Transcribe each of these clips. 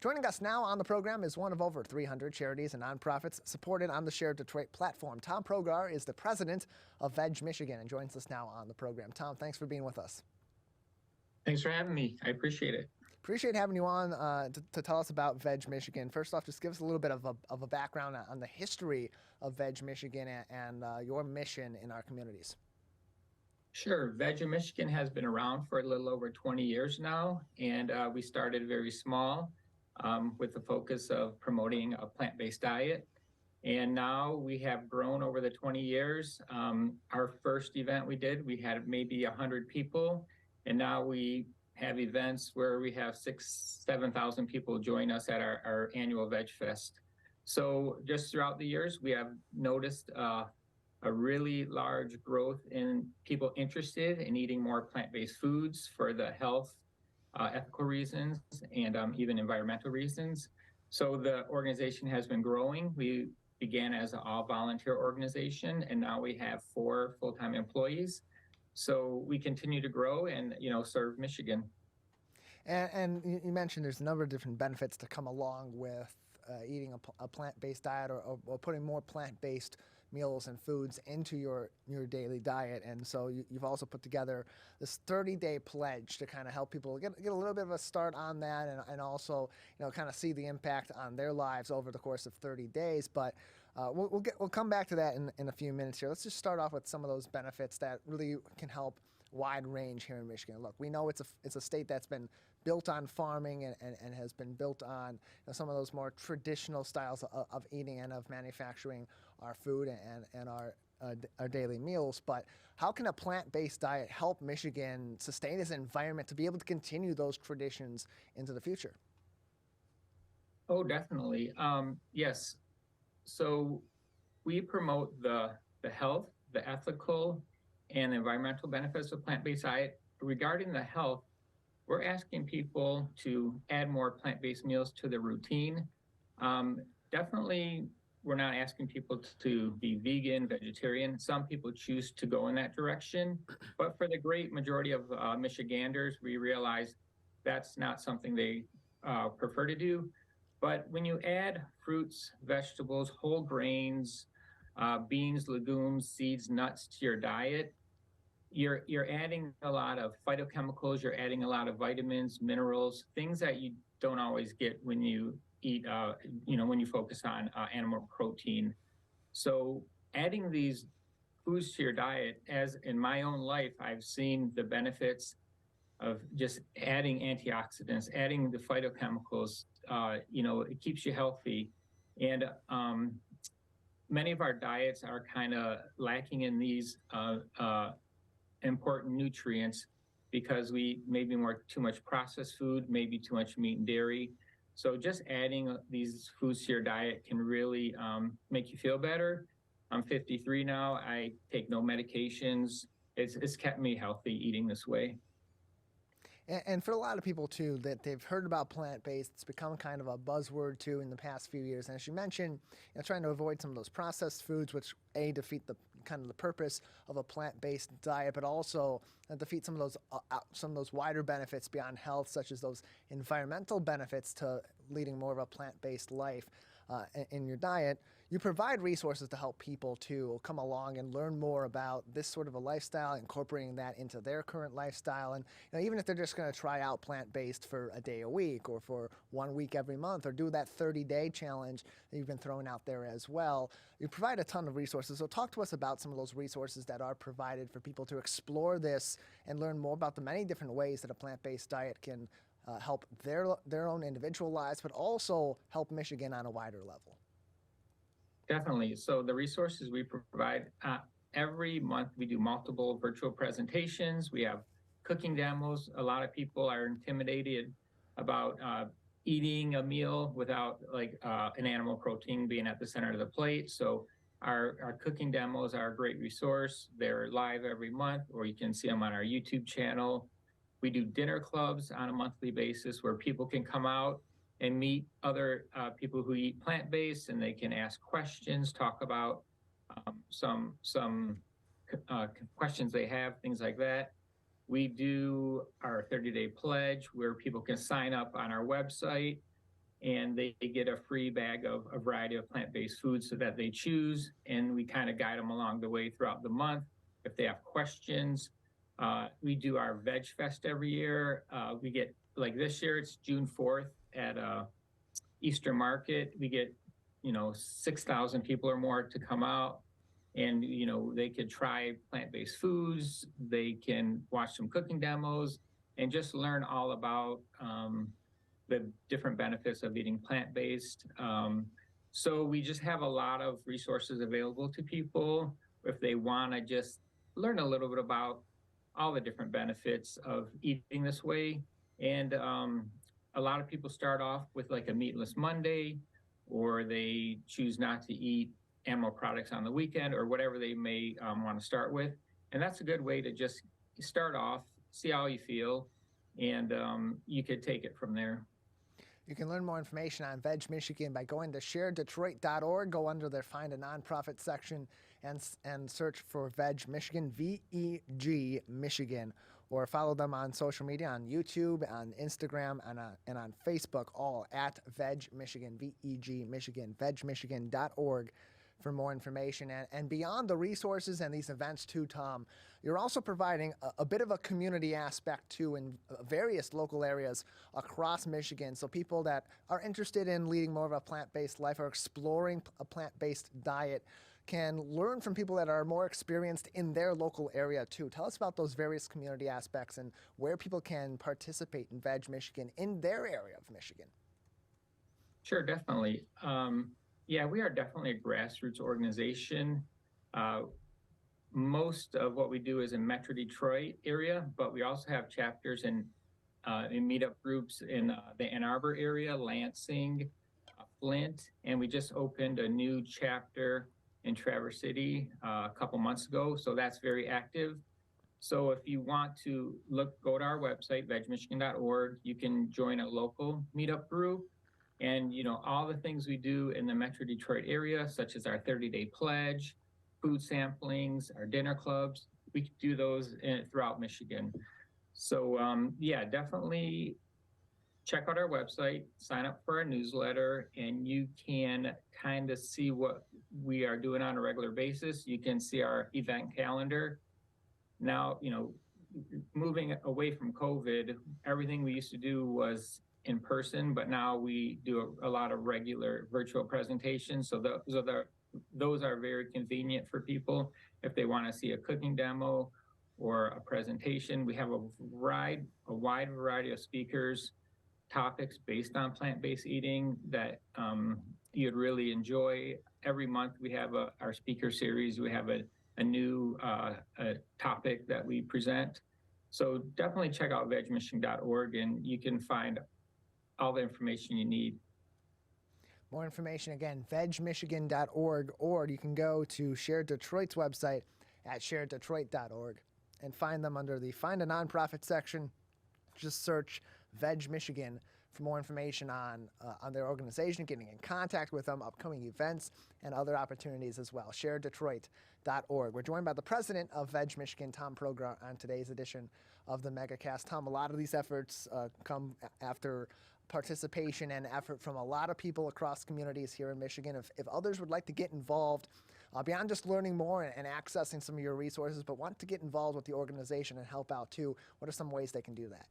Joining us now on the program is one of over 300 charities and nonprofits supported on the Share Detroit platform. Tom Progar is the president of VegMichigan and joins us now on the program. Tom, thanks for being with us. Thanks for having me. I appreciate it. Appreciate having you on to tell us about VegMichigan. First off, just give us a little bit of a background on the history of VegMichigan and your mission in our communities. Sure. VegMichigan has been around for a little over 20 years now, and we started very small with the focus of promoting a plant-based diet. And now we have grown over the 20 years. Our first event we did, we had maybe 100 people, and now we have events where we have 7,000 people join us at our annual Veg Fest. So just throughout the years, we have noticed a really large growth in people interested in eating more plant-based foods for the health, ethical reasons, and even environmental reasons. So the organization has been growing. We began as an all-volunteer organization, and now we have 4 full-time employees. So we continue to grow and, serve Michigan. And you mentioned there's a number of different benefits to come along with eating a plant-based diet or putting more plant-based meals and foods into your daily diet. And so you've also put together this 30-day pledge to kind of help people get a little bit of a start on that and also kind of see the impact on their lives over the course of 30 days. But we'll come back to that in a few minutes here. Let's just start off with some of those benefits that really can help wide range here in Michigan. Look, we know it's a state that's been built on farming and has been built on some of those more traditional styles of eating and of manufacturing our food and our daily meals. But how can a plant-based diet help Michigan sustain its environment to be able to continue those traditions into the future? Oh, definitely. Yes. So we promote the health, the ethical, and environmental benefits of plant-based diet. Regarding the health, we're asking people to add more plant-based meals to their routine. Definitely, we're not asking people to be vegan, vegetarian. Some people choose to go in that direction, but for the great majority of Michiganders, we realize that's not something they prefer to do. But when you add fruits, vegetables, whole grains, beans, legumes, seeds, nuts to your diet, you're adding a lot of phytochemicals, you're adding a lot of vitamins, minerals, things that you don't always get when you eat, when you focus on animal protein. So adding these foods to your diet, as in my own life, I've seen the benefits of just adding antioxidants, adding the phytochemicals. It keeps you healthy. And many of our diets are kind of lacking in these important nutrients because we maybe too much processed food, maybe too much meat and dairy. So just adding these foods to your diet can really make you feel better. I'm 53 now. I take no medications. It's kept me healthy eating this way. And for a lot of people, too, that they've heard about plant-based, it's become kind of a buzzword, too, in the past few years. And as you mentioned, trying to avoid some of those processed foods, which, defeat the purpose of a plant-based diet, but also defeat some of those wider benefits beyond health, such as those environmental benefits to leading more of a plant-based life in your diet. You provide resources to help people, to come along and learn more about this sort of a lifestyle, incorporating that into their current lifestyle. And even if they're just going to try out plant-based for a day a week or for 1 week every month or do that 30-day challenge that you've been throwing out there as well, you provide a ton of resources. So talk to us about some of those resources that are provided for people to explore this and learn more about the many different ways that a plant-based diet can help their own individual lives, but also help Michigan on a wider level. Definitely. So the resources we provide, every month we do multiple virtual presentations. We have cooking demos. A lot of people are intimidated about eating a meal without an animal protein being at the center of the plate. So our cooking demos are a great resource. They're live every month, or you can see them on our YouTube channel. We do dinner clubs on a monthly basis where people can come out and meet other people who eat plant-based, and they can ask questions, talk about some questions they have, things like that. We do our 30-day pledge where people can sign up on our website and they get a free bag of a variety of plant-based foods so that they choose. And we kind of guide them along the way throughout the month. If they have questions, we do our Veg Fest every year. We get, like this year, it's June 4th at Easter Market. We get, 6,000 people or more to come out, and they could try plant-based foods. They can watch some cooking demos and just learn all about the different benefits of eating plant-based. So we just have a lot of resources available to people if they want to just learn a little bit about all the different benefits of eating this way. And a lot of people start off with like a meatless Monday, or they choose not to eat animal products on the weekend, or whatever they may want to start with. And that's a good way to just start off, see how you feel, and you could take it from there. You can learn more information on Veg Michigan by going to sharedetroit.org. Go under their Find a Nonprofit section and search for Veg Michigan, VEG Michigan, or follow them on social media, on YouTube, on Instagram, and on Facebook, all at Veg Michigan, VEG Michigan, vegmichigan.org for more information. And beyond the resources and these events too, Tom, you're also providing a bit of a community aspect too in various local areas across Michigan. So people that are interested in leading more of a plant-based life or exploring a plant-based diet can learn from people that are more experienced in their local area too. Tell us about those various community aspects and where people can participate in Veg Michigan in their area of Michigan. Sure, definitely. Yeah, we are definitely a grassroots organization. Most of what we do is in Metro Detroit area, but we also have chapters in meetup groups in the Ann Arbor area, Lansing, Flint, and we just opened a new chapter in Traverse City a couple months ago, so that's very active. So if you want to go to our website, vegmichigan.org. You can join a local meetup group, and all the things we do in the Metro Detroit area, such as our 30-day pledge, food samplings, our dinner clubs, we do those throughout Michigan. So yeah, definitely check out our website, sign up for our newsletter, and you can kind of see what we are doing on a regular basis. You can see our event calendar. Now, moving away from COVID, everything we used to do was in person, but now we do a lot of regular virtual presentations. So those are very convenient for people if they want to see a cooking demo or a presentation. We have a wide variety of speakers, topics based on plant-based eating that you'd really enjoy. Every month we have our speaker series. We have a new topic that we present. So definitely check out vegmichigan.org, and you can find all the information you need. More information, again, vegmichigan.org, or you can go to Share Detroit's website at sharedetroit.org and find them under the Find a Nonprofit section. Just search Veg Michigan for more information on their organization, getting in contact with them, upcoming events, and other opportunities as well. ShareDetroit.org. We're joined by the president of Veg Michigan, Tom Progar, on today's edition of the Megacast. Tom, a lot of these efforts come after participation and effort from a lot of people across communities here in Michigan. If others would like to get involved, beyond just learning more and accessing some of your resources, but want to get involved with the organization and help out too, what are some ways they can do that?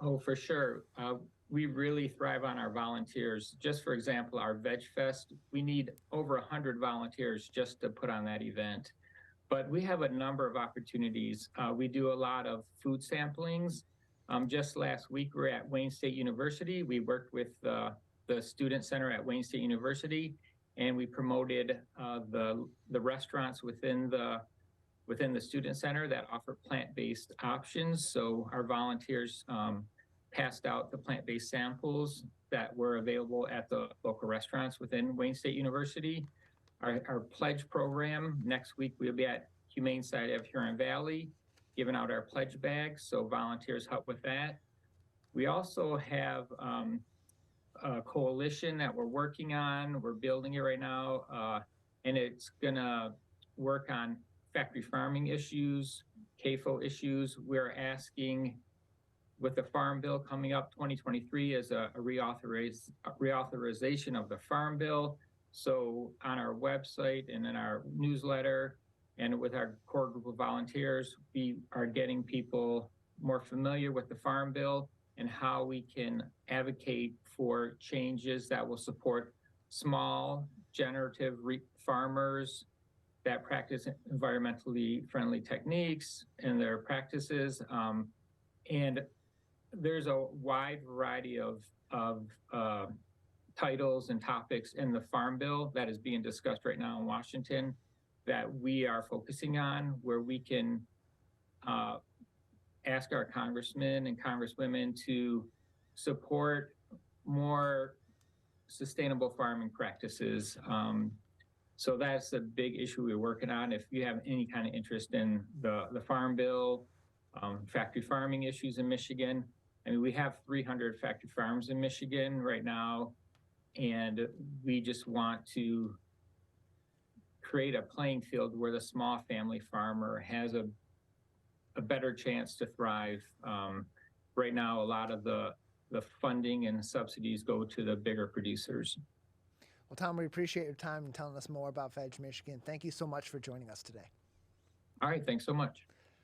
Oh, for sure. We really thrive on our volunteers. Just for example, our Veg Fest, we need over 100 volunteers just to put on that event. But we have a number of opportunities. We do a lot of food samplings. Just last week, we were at Wayne State University. We worked with the Student Center at Wayne State University, and we promoted the restaurants within the Student Center that offer plant-based options. So our volunteers passed out the plant-based samples that were available at the local restaurants within Wayne State University. Our pledge program, next week we'll be at Humane Society of Huron Valley, giving out our pledge bags, so volunteers help with that. We also have a coalition that we're working on. We're building it right now, and it's gonna work on factory farming issues, CAFO issues. We're asking with the Farm Bill coming up, 2023 is a reauthorization of the Farm Bill. So on our website and in our newsletter and with our core group of volunteers, we are getting people more familiar with the Farm Bill and how we can advocate for changes that will support small generative farmers that practice environmentally friendly techniques in their practices. And there's a wide variety of titles and topics in the Farm Bill that is being discussed right now in Washington that we are focusing on, where we can ask our congressmen and congresswomen to support more sustainable farming practices. So that's a big issue we're working on. If you have any kind of interest in the Farm Bill, factory farming issues in Michigan, I mean, we have 300 factory farms in Michigan right now, and we just want to create a playing field where the small family farmer has a better chance to thrive. Right now, a lot of the funding and subsidies go to the bigger producers. Well, Tom, we appreciate your time and telling us more about VegMichigan. Thank you so much for joining us today. All right, thanks so much.